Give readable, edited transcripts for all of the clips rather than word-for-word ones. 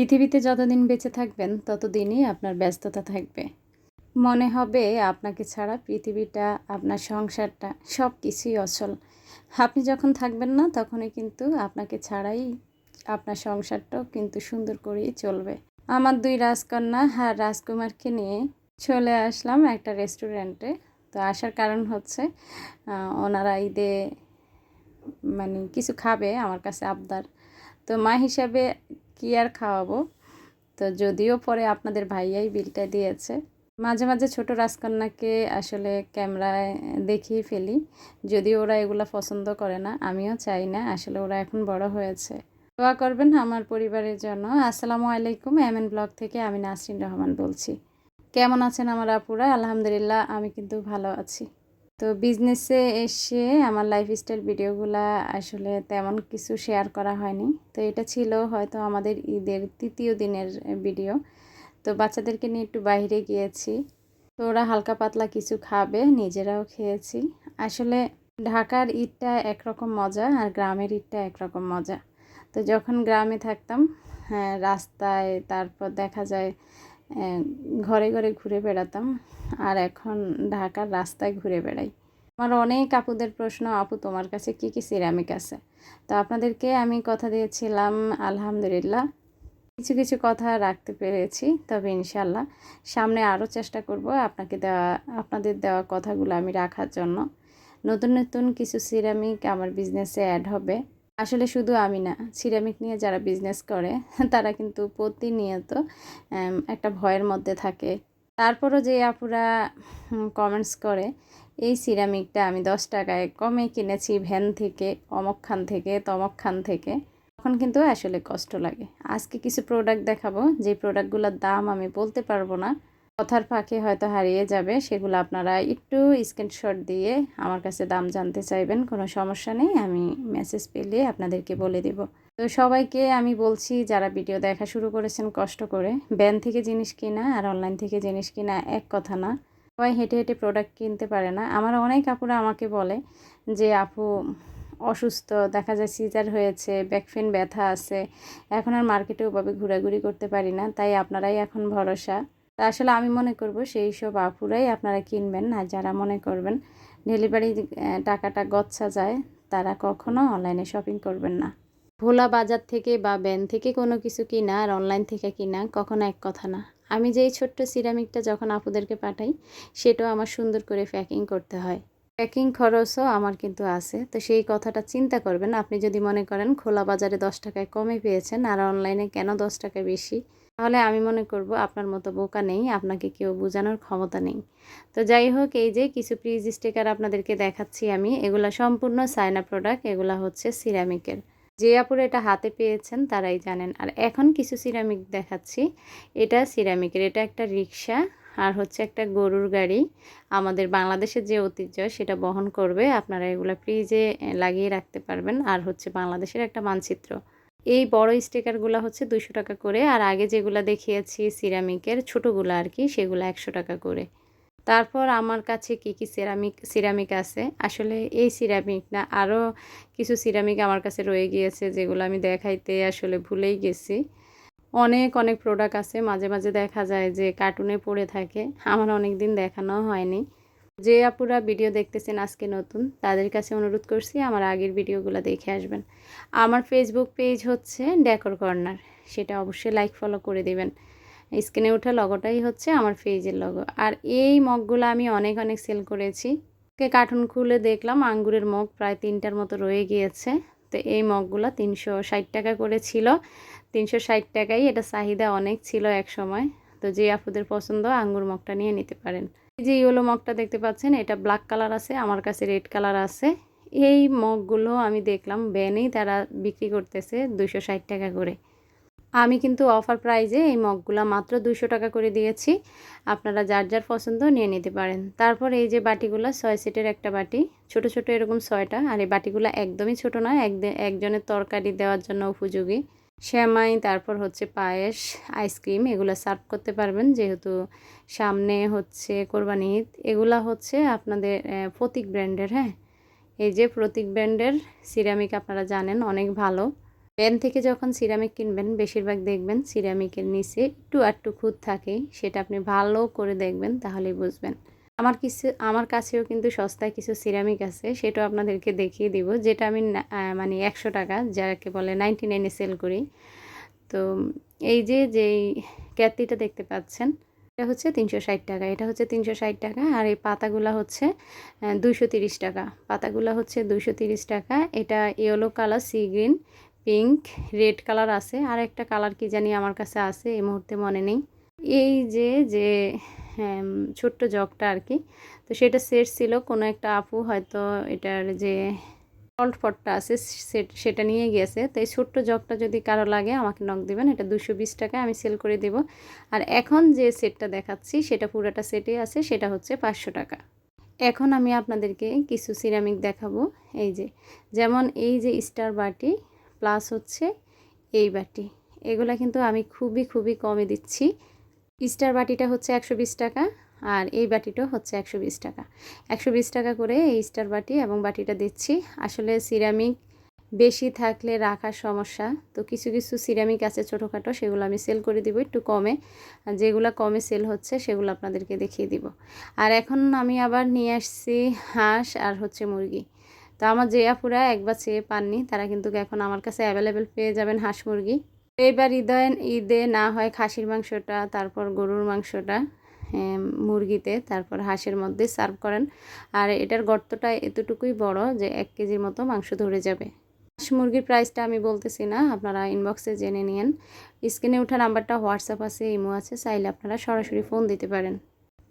পৃথিবীতে যতদিন বেঁচে থাকবেন ততদিনই আপনার ব্যস্ততা থাকবে। মনে হবে আপনাকে ছাড়া পৃথিবীটা, আপনার সংসারটা সব কিছুই অচল। আপনি যখন থাকবেন না তখনই কিন্তু আপনাকে ছাড়াই আপনার সংসারটাও কিন্তু সুন্দর করেই চলবে। আমার 2 রাজকন্যা আর রাজকুমারকে নিয়ে চলে আসলাম একটা রেস্টুরেন্টে। তো আসার কারণ হচ্ছে ওনারা ঈদে কিছু খাবে, আমার কাছে আবদার। তো মা হিসাবে কি আর খাওয়াবো। তো যদিও পরে আপনাদের ভাইয়াই বিলটা দিয়েছে। মাঝে মাঝে ছোট রাজকন্যাকে আসলে ক্যামেরায় দেখিয়ে ফেলি, যদিও ওরা এগুলা পছন্দ করে না, আমিও চাই না। আসলে ওরা এখন বড় হয়েছে। দোয়া করবেন আমার পরিবারের জন্য। আসসালামু আলাইকুম, এমএন ব্লগ থেকে আমি নাসরিন রহমান বলছি। কেমন আছেন আমার আপুরা? আলহামদুলিল্লাহ, আমি কিন্তু ভালো আছি। তো বিজনেসে এসে আমার লাইফস্টাইল ভিডিওগুলা আসলে তেমন কিছু শেয়ার করা হয়নি। তো এটা ছিল হয়তো আমাদের ঈদের 3য় দিনের ভিডিও। তো বাচ্চাদেরকে নিয়ে একটু বাইরে গিয়েছি। তো ওরা হালকা পাতলা কিছু খাবে, নিজেরাও খেয়েছি। আসলে ঢাকার ঈদটা একরকম মজা আর গ্রামের ঈদটা একরকম মজা। তো যখন গ্রামে থাকতাম, হ্যাঁ, রাস্তায়, তারপর দেখা যায় ঘরে ঘরে ঘুরে বেড়াতাম। আর এখন ঢাকার রাস্তায় ঘুরে বেড়াই। আমার অনেক আপুদের প্রশ্ন, আপু তোমার কাছে কি কি সিরামিক আছে? তো আপনাদেরকে আমি কথা দিয়েছিলাম, আলহামদুলিল্লাহ কিছু কিছু কথা রাখতে পেরেছি। তবে ইনশাল্লাহ সামনে আরও চেষ্টা করব আপনাদের দেওয়া কথাগুলো আমি রাখার জন্য। নতুন নতুন কিছু সিরামিক আমার বিজনেসে অ্যাড হবে। আসলে শুধু আমি না, সিরামিক নিয়ে যারা বিজনেস করে তারা কিন্তু প্রতিনিয়ত একটা ভয়ের মধ্যে থাকে। তারপরও যে আপুরা কমেন্টস করে এই সিরামিকটা আমি 10 টাকায় কমে কিনেছি ভ্যান থেকে, অমক খান থেকে, তমক খান থেকে, তখন কিন্তু আসলে কষ্ট লাগে। আজকে কিছু প্রোডাক্ট দেখাবো, যে প্রোডাক্টগুলোর দাম আমি বলতে পারবো না, কথার ফাঁকে হয়তো হারিয়ে যাবে। সেগুলো আপনারা একটু স্ক্রিনশট দিয়ে আমার কাছে দাম জানতে চাইবেন, কোনো সমস্যা নেই, আমি মেসেজ পেলে আপনাদেরকে বলে দেব। তো সবাইকে আমি বলছি, যারা ভিডিও দেখা শুরু করেছেন কষ্ট করে, ব্যান থেকে জিনিস কিনা আর অনলাইন থেকে জিনিস কিনা এক কথা না। সবাই হেঁটে হেঁটে প্রোডাক্ট কিনতে পারে না। আমার অনেক আপুরা আমাকে বলে যে আপু অসুস্থ, দেখা যায় সিজার হয়েছে, ব্যাক পেইন, ব্যথা আছে, এখন আর মার্কেটে ওভাবে ঘোরাঘুরি করতে পারি না, তাই আপনারাই এখন ভরসা। তা আসলে আমি মনে করব সেই সব আপুরাই আপনারা কিনবেন। আর যারা মনে করবেন ডেলিভারি টাকাটা গচ্ছা যায়, তারা কখনো অনলাইনে শপিং করবেন না। ভোলা বাজার থেকে বা ব্যান থেকে কোনো কিছু কিনা আর অনলাইন থেকে কিনা কখনো এক কথা না। আমি যেই ছোট্ট সিরামিকটা যখন আপুদেরকে পাঠাই, সেটাও আমার সুন্দর করে প্যাকিং করতে হয়। প্যাকিং খরচও আমার কিন্তু আছে। তো সেই কথাটা চিন্তা করবেন। আপনি যদি মনে করেন খোলা বাজারে 10 টাকায় কমে পেয়েছেন আর অনলাইনে কেন 10 টাকা বেশি, তাহলে আমি মনে করব আপনার মতো বোকা নেই, আপনাকে কেউ বোঝানোর ক্ষমতা নেই। তো যাই হোক, এই যে কিছু ফ্রিজ স্টিকার আপনাদেরকে দেখাচ্ছি আমি, এগুলা সম্পূর্ণ চায়না প্রোডাক্ট, এগুলা হচ্ছে সিরামিকের। যে আপুরা এটা হাতে পেয়েছেন তারাই জানেন। আর এখন কিছু সিরামিক দেখাচ্ছি, এটা সিরামিকের, এটা একটা রিক্সা আর হচ্ছে একটা গরুর গাড়ি। আমাদের বাংলাদেশের যে ঐতিহ্য সেটা বহন করবে। আপনারা এগুলো ফ্রিজে লাগিয়ে রাখতে পারবেন। আর হচ্ছে বাংলাদেশের একটা মানচিত্র। এই বড় স্টিকারগুলো হচ্ছে 200 টাকা করে, আর আগে যেগুলো দেখিয়েছি সিরামিকের ছোটোগুলো আর কি, সেগুলো 100 টাকা করে। তারপর আমার কাছে কি কি সিরামিক আছে, আসলে এই সিরামিক না, আরও কিছু সিরামিক আমার কাছে রয়ে গিয়েছে, যেগুলো আমি দেখাইতে আসলে ভুলেই গেছি। অনেক অনেক প্রোডাক্ট আছে, মাঝে মাঝে দেখা যায় যে কার্টুনে পড়ে থাকে, আমার অনেক দিন দেখানো হয়নি। যে আপুরা ভিডিও দেখতেছেন আজকে নতুন, তাদের কাছে অনুরোধ করছি আমার আগের ভিডিওগুলো দেখে আসবেন। আমার ফেসবুক পেজ হচ্ছে ডেকোর কর্নার, সেটা অবশ্যই লাইক ফলো করে দেবেন। স্ক্রিনে ওঠা লগোটাই হচ্ছে আমার পেজের লগো। আর এই মগগুলো আমি অনেক অনেক সেল করেছি। কার্টুন খুলে দেখলাম আঙ্গুরের মগ প্রায় 3টার মতো রয়ে গিয়েছে। তো এই মগগুলো 360 টাকা করে ছিল। 360 টাকায়, এটা চাহিদা অনেক ছিল এক সময়। তো যে আপুদের পছন্দ আঙ্গুর মগটা নিয়ে নিতে পারেন। এই যে ইয়েলো মগটা দেখতে পাচ্ছেন, এটা ব্ল্যাক কালার আছে, আমার কাছে রেড কালার আছে। এই মগগুলো আমি দেখলাম ব্যানেই তারা বিক্রি করতেছে 260 টাকা করে। আমি কিন্তু অফার প্রাইজে এই মগগুলা মাত্র 200 টাকা করে দিয়েছি। আপনারা যার যার পছন্দ নিয়ে নিতে পারেন। তারপর এই যে বাটিগুলা, 6 সেটের একটা বাটি, ছোট ছোট এরকম 6টা। আর এই বাটিগুলো একদমই ছোট নয়, একজনের তরকারি দেওয়ার জন্য উপযোগী। সেমাই, তারপর হচ্ছে পায়েস, আইসক্রিম, এগুলো সার্ভ করতে পারবেন, যেহেতু সামনে হচ্ছে কোরবানি ঈদ। এগুলা হচ্ছে আপনাদের প্রতীক ব্র্যান্ডের। হ্যাঁ, এই যে প্রতীক ব্র্যান্ডের সিরামিক, আপনারা জানেন অনেক ভালো। প্যান থেকে যখন সিরামিক কিনবেন বেশিরভাগ দেখবেন সিরামিকের নিচে একটু আধটু খুঁত থাকে, সেটা আপনি ভালো করে দেখবেন তাহলেই বুঝবেন। আমার কাছেও কিন্তু সস্তায় কিছু সিরামিক আছে, সেটাও আপনাদেরকে দেখিয়ে দিব, যেটা আমি মানে 100 টাকা যাকে বলে 99 সেল করি। তো এই যেই ক্যাটলিটা দেখতে পাচ্ছেন এটা হচ্ছে 360 টাকা, এটা হচ্ছে 360 টাকা। আর এই পাতাগুলা হচ্ছে 230 টাকা, পাতাগুলা হচ্ছে 230 টাকা। এটা yellow colour, sea green, pink, red colour আছে, আর একটা কালার কি জানি আমার কাছে আছে, এই মুহূর্তে মনে নেই। এই যে ছোট্ট জগটা আর কি, তো সেটা সেট ছিল, কোনো একটা আপু হয়তো এটার যে সল্ট পটটা আছে সেটা নিয়ে গিয়েছে। তো এই ছোট্ট জগটা যদি কারো লাগে আমাকে নক দিবেন, এটা 220 টাকায় আমি সেল করে দেব। আর এখন যে সেটটা দেখাচ্ছি সেটা পুরোটা সেটে আছে, সেটা হচ্ছে 500 টাকা। এখন আমি আপনাদেরকে কিছু সিরামিক দেখাবো। এই যেমন এই যে স্টার বাটি প্লাস হচ্ছে এই বাটি, এগুলা কিন্তু আমি খুবই কমে দিচ্ছি। স্টার বাটিটা হচ্ছে 120 টাকা, আর এই বাটিটাও হচ্ছে 120 টাকা। 120 টাকা করে এই স্টার বাটি এবং বাটিটা দিচ্ছি। আসলে সিরামিক বেশি থাকলে রাখার সমস্যা, তো কিছু সিরামিক আছে ছোটোখাটো, সেগুলো আমি সেল করে দিব একটু কমে, আর যেগুলো কমে সেল হচ্ছে সেগুলো আপনাদেরকে দেখিয়ে দিব। আর এখন আমি আবার নিয়ে আসছি হাঁস আর হচ্ছে মুরগি। তো আমার যে আপুরা একবার চেয়ে পাননি তারা কিন্তু এখন আমার কাছে অ্যাভেলেবেল পেয়ে যাবেন হাঁস মুরগি। এবার ঈদে না হয় খাসির মাংসটা, তারপর গরুর মাংসটা মুরগিতে, তারপর হাঁসের মধ্যে সার্ভ করেন। আর এটার গর্তটা এতটুকুই বড় যে 1 কেজির মতো মাংস ধরে যাবে। হাঁস মুরগির প্রাইসটা আমি বলতেছি না, আপনারা ইনবক্সে জেনে নিন। স্ক্রিনে ওঠা নাম্বারটা হোয়াটসঅ্যাপ আছে, ইমো আছে, চাইলে আপনারা সরাসরি ফোন দিতে পারেন।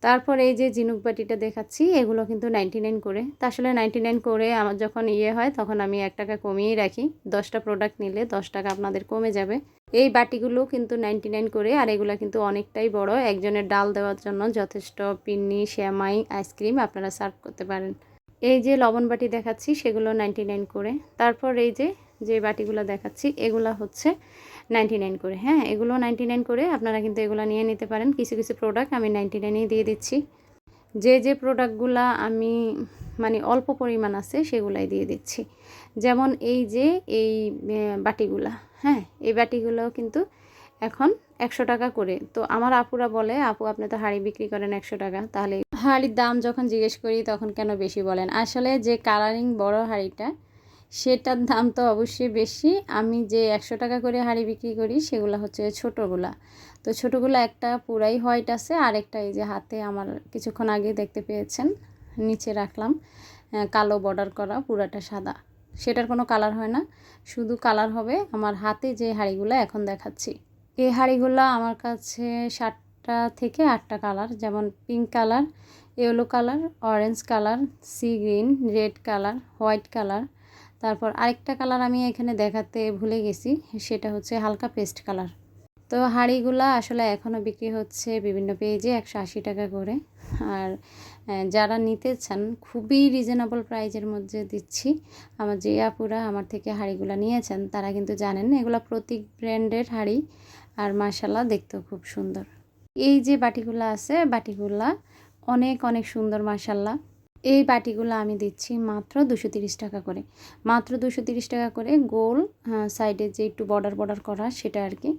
তারপর এই যে ঝিনুক বাটিটা দেখাচ্ছি, এগুলো কিন্তু 99 করে। তা আসলে 99 করে আমার যখন হয় তখন আমি 1 টাকা কমিয়েই রাখি, 10টা প্রোডাক্ট নিলে 10 টাকা আপনাদের কমে যাবে। এই বাটিগুলো কিন্তু 99 করে, আর এগুলো কিন্তু অনেকটাই বড়, একজনের ডাল দেওয়ার জন্য যথেষ্ট। পিন্নি, শ্যামাই, আইসক্রিম আপনারা সার্ভ করতে পারেন। এই যে লবণ বাটি দেখাচ্ছি সেগুলো 99 করে। তারপর এই যে বাটিগুলো দেখাচ্ছি এগুলো হচ্ছে 99 করে। হ্যাঁ, এগুলো 99 করে, আপনারা কিন্তু এগুলো নিয়ে নিতে পারেন। কিছু প্রোডাক্ট আমি 99-এই দিয়ে দিচ্ছি। যে প্রোডাক্টগুলা আমি মানে অল্প পরিমাণ আছে সেগুলাই দিয়ে দিচ্ছি। যেমন এই বাটিগুলা, হ্যাঁ, এই বাটিগুলো কিন্তু এখন 100 টাকা করে। তো আমার আপুরা বলে, আপু আপনি তো হাঁড়ি বিক্রি করেন 100 টাকা, তাহলে হাঁড়ির দাম যখন জিজ্ঞেস করি তখন কেন বেশি বলেন? আসলে যে কালারিং বড় হাঁড়িটা সেটার দাম তো অবশ্যই বেশি। আমি যে 100 টাকা করে হাঁড়ি বিক্রি করি সেগুলো হচ্ছে ছোটোগুলা। তো ছোটোগুলো একটা পুরাই হোয়াইট আছে, আর একটা এই যে হাতে আমার কিছুক্ষণ আগে দেখতে পেয়েছেন নিচে রাখলাম, কালো বর্ডার করা, পুরাটা সাদা। সেটার কোনো কালার হয় না, শুধু কালার হবে আমার হাতে যে হাঁড়িগুলো এখন দেখাচ্ছি। এই হাঁড়িগুলো আমার কাছে 7টা থেকে 8টা কালার, যেমন pink colour, yellow colour, orange colour, sea green, red colour, white colour. তারপর আরেকটা কালার আমি এখানে দেখাতে ভুলে গেছি, সেটা হচ্ছে হালকা পেস্ট কালার। তো হাঁড়িগুলা আসলে এখনও বিক্রি হচ্ছে বিভিন্ন পেজে 180 টাকা করে। আর যারা নিতে চান খুবই রিজনেবল প্রাইজের মধ্যে দিচ্ছি। আমার যে আপুরা আমার থেকে হাঁড়িগুলা নিয়েছেন তারা কিন্তু জানেন এগুলো প্রতীক ব্র্যান্ডের হাঁড়ি, আর মাশাআল্লাহ দেখতেও খুব সুন্দর। এই যে বাটিগুলা আছে বাটিগুলা অনেক সুন্দর মাশাআল্লাহ। এই বাটিগুলো আমি দিচ্ছি মাত্র 230 টাকা করে, মাত্র 230 টাকা করে। গোল সাইডে যে একটু বর্ডার করা সেটা আর কি।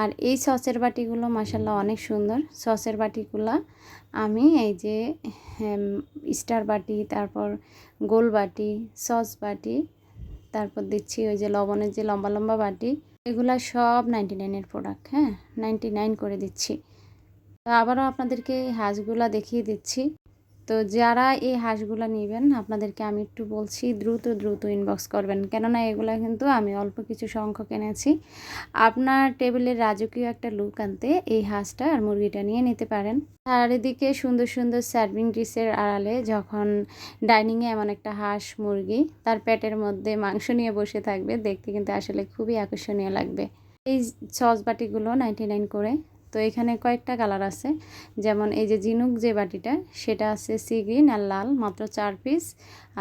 আর এই সসের বাটিগুলো মাশাআল্লাহ অনেক সুন্দর। সসের বাটিগুলো আমি এই যে স্টার বাটি, তারপর গোল বাটি, সস বাটি, তারপর দিচ্ছি ওই যে লবণের যে লম্বা বাটি, এগুলা সব 99-এর প্রোডাক্ট। হ্যাঁ, 99 করে দিচ্ছি। তো আবারও আপনাদেরকে এই হাঁসগুলা দেখিয়ে দিচ্ছি। তো যারা এই হাঁসগুলা নেবেন আপনাদেরকে আমি একটু বলছি দ্রুত ইনবক্স করবেন, কেননা এগুলা কিন্তু আমি অল্প কিছু সংখ্যক এনেছি। আপনার টেবিলের রাজকীয় একটা লুক আনতে এই হাঁসটা আর মুরগিটা নিয়ে নিতে পারেন। আর এদিকে সুন্দর সার্ভিং ডিশের আড়ালে যখন ডাইনিংয়ে এমন একটা হাঁস মুরগি তার পেটের মধ্যে মাংস নিয়ে বসে থাকবে, দেখতে কিন্তু আসলে খুবই আকর্ষণীয় লাগবে। এই সস বাটিগুলো 99 করে। তো এখানে কয়েকটা কালার আছে, যেমন এই যে ঝিনুক যে বাটিটা সেটা আছে সি গ্রিন আর লাল, মাত্র 4 পিস।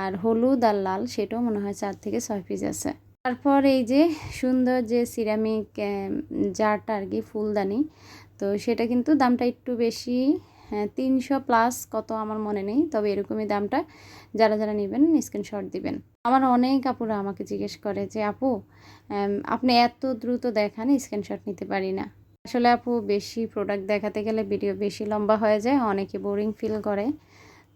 আর হলুদ আর লাল সেটাও মনে হয় 4 থেকে 6 পিস আছে। তারপর এই যে সুন্দর যে সিরামিক জারটা আর কি, ফুলদানি, তো সেটা কিন্তু দামটা একটু বেশি, হ্যাঁ 300 প্লাস কত আমার মনে নেই, তবে এরকমই দামটা। যারা যারা নেবেন স্ক্রিনশট দিবেন। আমার অনেক আপুরা আমাকে জিজ্ঞেস করে যে আপু আপনি এত দ্রুত দেখান, স্ক্রিনশট নিতে পারি না। আসলে আপু বেশি প্রোডাক্ট দেখাতে গেলে ভিডিও বেশি লম্বা হয়ে যায়, অনেকে বোরিং ফিল করে।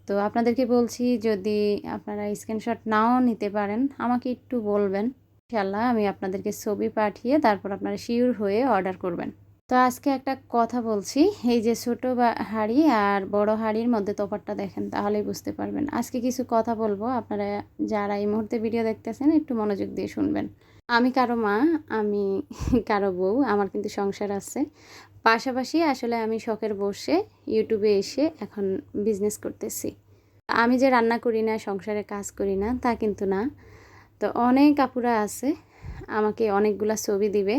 তো আপনাদেরকে বলছি, যদি আপনারা স্ক্রিনশট নাও নিতে পারেন আমাকে একটু বলবেন, ইনশাআল্লাহ আমি আপনাদেরকে ছবি পাঠিয়ে তারপর আপনারা শিওর হয়ে অর্ডার করবেন। তো আজকে একটা কথা বলছি, এই যে ছোট হাঁড়ি আর বড় হাঁড়ির মধ্যে তফাৎটা দেখেন, তাহলেই বুঝতে পারবেন। আজকে কিছু কথা বলবো, আপনারা যারা এই মুহূর্তে ভিডিও দেখতেছেন একটু মনোযোগ দিয়ে শুনবেন। আমি কারো মা, আমি কারো বউ, আমার কিন্তু সংসার আছে। পাশাপাশি আসলে আমি শখের বসে ইউটিউবে এসে এখন বিজনেস করতেছি। আমি যে রান্না করি না, সংসারে কাজ করি না তা কিন্তু না। তো অনেক আপুরা আছে আমাকে অনেকগুলা ছবি দিবে,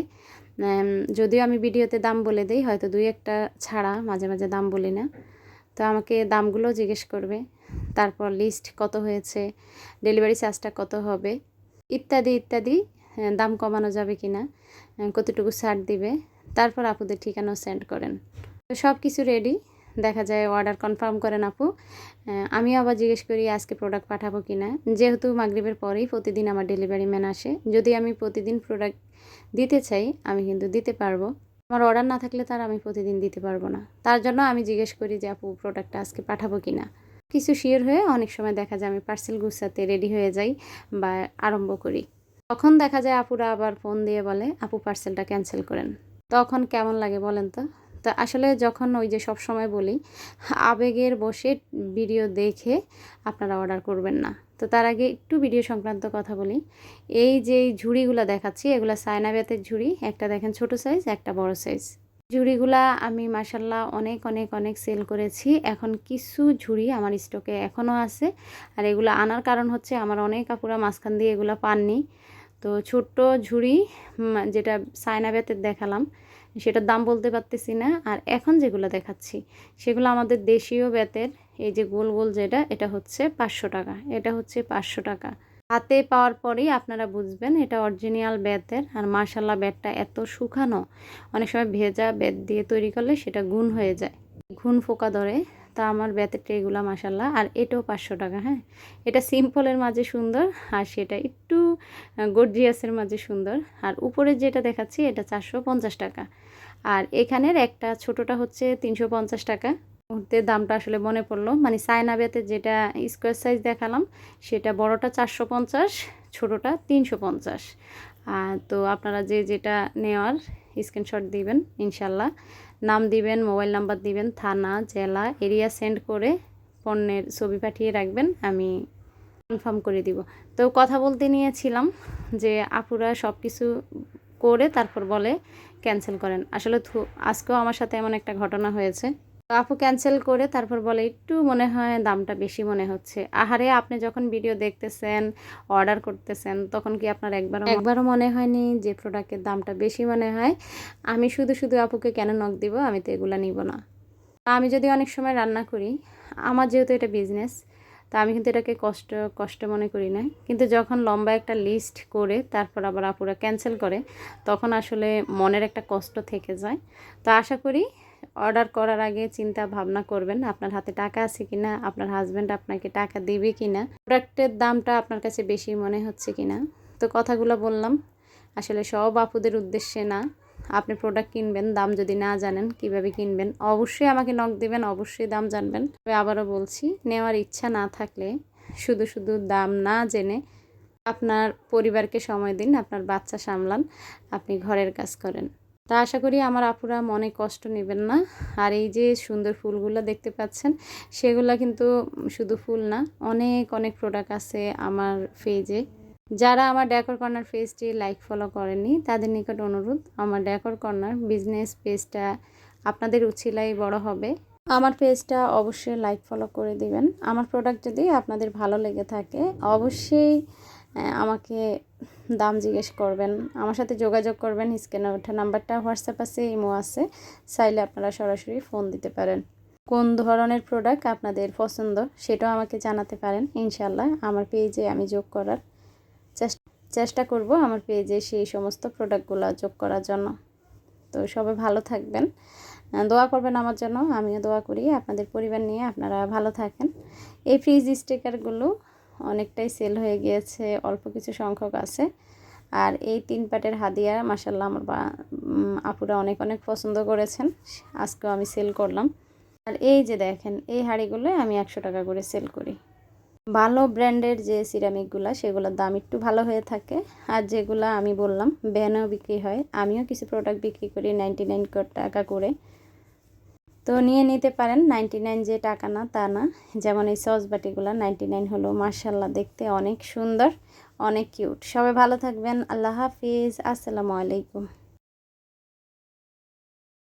যদিও আমি ভিডিওতে দাম বলে দিই, হয়তো 2-1টা ছাড়া, মাঝে মাঝে দাম বলি না। তো আমাকে দামগুলো জিজ্ঞেস করবে, তারপর লিস্ট কত হয়েছে, ডেলিভারি চার্জটা কত হবে, ইত্যাদি ইত্যাদি, দাম কমানো যাবে কি না, কতটুকু ছাড় দিবে, তারপর আপুদের ঠিকানাও সেন্ড করেন। তো সব কিছু রেডি, দেখা যায় অর্ডার কনফার্ম করেন আপু। আমি আবার জিজ্ঞেস করি আজকে প্রোডাক্ট পাঠাবো কি না, যেহেতু মাগরিবের পরেই প্রতিদিন আমার ডেলিভারি ম্যান আসে। যদি আমি প্রতিদিন প্রোডাক্ট দিতে চাই আমি কিন্তু দিতে পারবো, আমার অর্ডার না থাকলে তার আমি প্রতিদিন দিতে পারবো না। তার জন্য আমি জিজ্ঞেস করি যে আপু প্রোডাক্টটা আজকে পাঠাবো কি না। কিছু শিওর হয়ে অনেক সময় দেখা যায় আমি পার্সেল গুছাতে রেডি হয়ে যাই বা আরম্ভ করি। তখন দেখা যায় আপুরা আবার ফোন দিয়ে বলে আপু পার্সেলটা ক্যান্সেল করেন। তখন কেমন লাগে বলেন তো? তো আসলে যখন ওই যে সব সময় বলি, আবেগের বশে ভিডিও দেখে আপনারা অর্ডার করবেন না। তো তার আগে একটু ভিডিও সংক্রান্ত কথা বলি। এই যে ঝুড়িগুলো দেখাচ্ছি, এগুলো চায়না বেতের ঝুড়ি। একটা দেখেন ছোট সাইজ, একটা বড় সাইজ। ঝুড়িগুলা আমি মাশাল্লাহ অনেক অনেক অনেক সেল করেছি। এখন কিছু ঝুড়ি আমার স্টকে এখনও আছে। আর এগুলো আনার কারণ হচ্ছে আমার অনেক আপুরা মাঝখান দিয়ে এগুলো পাননি। তো ছোট্ট ঝুড়ি, যেটা চায়না বেতের দেখালাম সেটার দাম বলতে পারতেছি না। আর এখন যেগুলো দেখাচ্ছি সেগুলো আমাদের দেশীয় বেতের, এই যে গোল গোল যেটা, এটা হচ্ছে 500 টাকা, এটা হচ্ছে 500 টাকা। হাতে পাওয়ার পরেই আপনারা বুঝবেন এটা অরিজিনাল বেতের। আর মাশাল্লাহ বেতটা এত শুকানো, অনেক সময় ভেজা বেত দিয়ে তৈরি করলে সেটা গুণ হয়ে যায়, ঘুণ ফোকা ধরে। তা আমার বেতের ট্রেগুলো মাশাল্লাহ। আর এটাও 500 টাকা। হ্যাঁ, এটা সিম্পলের মাঝে সুন্দর, আর সেটা একটু গর্জিয়াসের মাঝে সুন্দর। আর উপরে যেটা দেখাচ্ছি এটা 450 টাকা। আর এখানের একটা ছোটোটা হচ্ছে 350 টাকা। মুহূর্তে দামটা আসলে মনে পড়লো, মানে চায়না বেতের যেটা স্কোয়ার সাইজ দেখালাম সেটা বড়টা 450, ছোটোটা 350। তো আপনারা যে যেটা নেওয়ার স্ক্রিনশট দিবেন, ইনশাল্লাহ নাম দিবেন, মোবাইল নাম্বার দিবেন, থানা, জেলা, এরিয়া সেন্ড করে পণ্যের ছবি পাঠিয়ে রাখবেন, আমি কনফার্ম করে দিব। তো কথা বলতে নিয়েছিলাম যে আপুরা সব কিছু করে তারপর বলে ক্যান্সেল করেন। আসলে আজকেও আমার সাথে এমন একটা ঘটনা হয়েছে। তো আপু ক্যান্সেল করে তারপর বলে একটু মনে হয় দামটা বেশি মনে হচ্ছে। আহারে, আপনি যখন ভিডিও দেখতেছেন, অর্ডার করতেছেন, তখন কি আপনার একবারও মনে হয়নি যে প্রোডাক্টের দামটা বেশি মনে হয়? আমি শুধু শুধু আপুকে কেন নক দিব? আমি তো এগুলো নিব না। আমি যদি অনেক সময় রান্না করি, আমার যেহেতু এটা বিজনেস, তা আমি কিন্তু এটাকে কষ্ট মনে করি না। কিন্তু যখন লম্বা একটা লিস্ট করে তারপর আবার আপুরা ক্যান্সেল করে, তখন আসলে মনের একটা কষ্ট থেকে যায়। তো আশা করি অর্ডার করার আগে চিন্তা ভাবনা করবেন আপনার হাতে টাকা আছে কিনা, আপনার হাজব্যান্ড আপনাকে টাকা দেবে কিনা, প্রোডাক্টের দামটা আপনার কাছে বেশি মনে হচ্ছে কিনা। তো কথাগুলো বললাম আসলে সব আপুদের উদ্দেশ্যে না। আপনি প্রোডাক্ট কিনবেন, দাম যদি না জানেন কিভাবে কিনবেন, অবশ্যই আমাকে নক দিবেন, অবশ্যই দাম জানবেন। তবে আবারও বলছি, নেওয়ার ইচ্ছা না থাকলে শুধু শুধু দাম না জেনে আপনার পরিবারকে সময় দিন, আপনার বাচ্চা সামলান, আপনি ঘরের কাজ করেন। তা আশা করি আমার আপুরা মনে কষ্ট নেবেন না। আর এই যে সুন্দর ফুলগুলো দেখতে পাচ্ছেন, সেগুলো কিন্তু শুধু ফুল না, অনেক অনেক প্রোডাক্ট আছে আমার পেজে। যারা আমার ডেকোর কর্নার পেজটি লাইক ফলো করেননি তাদের নিকট অনুরোধ, আমার ডেকোর কর্নার বিজনেস পেজটা আপনাদের উছিলাই বড় হবে। আমার পেজটা অবশ্যই লাইক ফলো করে দিবেন। আমার প্রোডাক্ট যদি আপনাদের ভালো লেগে থাকে অবশ্যই আমাকে দাম জিজ্ঞেস করবেন, আমার সাথে যোগাযোগ করবেন। স্ক্রিনে ওঠা নাম্বারটা হোয়াটসঅ্যাপ আছে, ইমো আছে, চাইলে আপনারা সরাসরি ফোন দিতে পারেন। কোন ধরনের প্রোডাক্ট আপনাদের পছন্দ সেটাও আমাকে জানাতে পারেন। ইনশাল্লাহ আমার পেজে আমি যোগ করার চেষ্টা করব, আমার পেজে সেই সমস্ত প্রোডাক্টগুলো যোগ করার জন্য। তো সবাই ভালো থাকবেন, দোয়া করবেন আমার জন্য, আমিও দোয়া করি আপনাদের পরিবার নিয়ে আপনারা ভালো থাকেন। এই ফ্রিজ স্টিকারগুলো অনেকটাই সেল হয়ে গিয়েছে, অল্প কিছু সংখ্যক আছে। আর এই 3 পাটের হাদিয়া মাশাআল্লাহ আমার আপুরা অনেক অনেক পছন্দ করেছেন, আজকেও আমি সেল করলাম। আর এই যে দেখেন, এই হাঁড়িগুলো আমি 100 টাকা করে সেল করি। ভালো ব্র্যান্ডের যে সিরামিকগুলো সেগুলোর দাম একটু ভালো হয়ে থাকে, আর যেগুলো আমি বললাম ভ্যানেও বিক্রি হয়, আমিও কিছু প্রোডাক্ট বিক্রি করি 99 টাকা করে। তো নিয়ে নিতে পারেন, 99 যে টাকা না তা না। যেমন এই সস বাটিগুলো 99 হলো, মাশাআল্লাহ দেখতে অনেক সুন্দর, অনেক কিউট। সবাই ভালো থাকবেন, আল্লাহ হাফিজ, আসসালামু আলাইকুম।